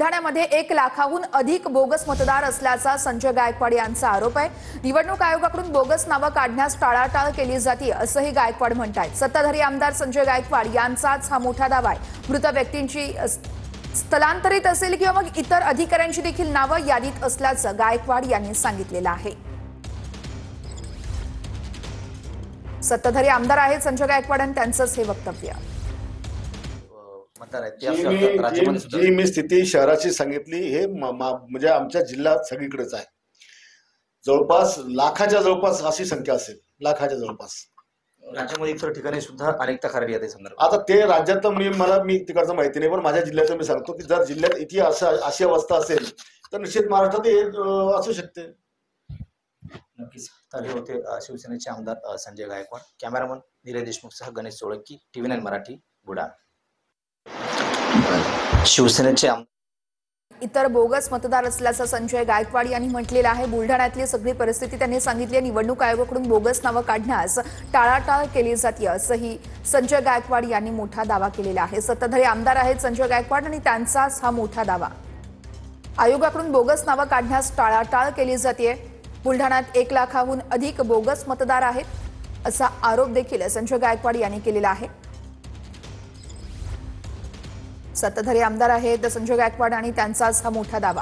बुलढाण्यामध्ये 1 लाखाहून अधिक बोगस मतदार असल्याचा संजय गायकवाड यांचा आरोप आहे। निवडणूक आयोगाकडून बोगस नावं काढण्यास टाळाटाळ केली जाते असंही गायकवाड म्हणतात। सत्ताधारी आमदार संजय गायकवाड यांचाच हा मोठा दावा आहे। मृत व्यक्तींची स्थलांतरित असेल किंवा मग इतर अधिकाऱ्यांची देखील नावं यादीत असल्याचं गायकवाड यांनी सांगितलेलं आहे। सत्ताधारी आमदार आहेत संजय गायकवाड आणि त्यांचंच हे वक्तव्य। जी मी स्थिती शहराची सांगितली हे म्हणजे आमच्या जिल्ह्यात सगळीकडेच आहे। जवळपास लाखाच्या जवळपास अशी संख्या असेल, लाखाच्या जवळपास। राज्यामध्ये इतर ठिकाणी सुद्धा अनेक तक्रारी आहेत संदर्भात। आता ते राज्यात मी तिकडचं माहिती नाही, पण माझ्या जिल्ह्याचं मी सांगतो की जर जिल्ह्यात इथे अशी अवस्था असेल तर निश्चित महाराष्ट्रात असू शकते। नक्कीच। तर हे होते शिवसेनेचे आमदार संजय गायकवाड। कॅमेरामन नीरज देशमुखसह गणेश सोळंकी, TV9 मराठी, बुलढाणा। शिवसेनेचे इतर बोगस मतदार असल्याचं संजय गायकवाड यांनी म्हटलेलं आहे। बुलढाण्यातली सगळी परिस्थिती त्यांनी सांगितली आहे। निवडणूक आयोगाकडून बोगस नावं काढण्यास टाळाटाळ केली जाते असंही संजय गायकवाड यांनी मोठा दावा केलेला आहे। सत्ताधारी आमदार आहेत संजय गायकवाड आणि त्यांचाच हा मोठा दावा। आयोगाकडून बोगस नावं काढण्यास टाळाटाळ केली जाते। बुलढाण्यात 1 लाखाहून अधिक बोगस मतदार आहेत असा आरोप देखील संजय गायकवाड यांनी केलेला आहे। सत्ताधारी आमदार आहेत संजय गायकवाड आणि त्यांचाच हा मोठा दावा।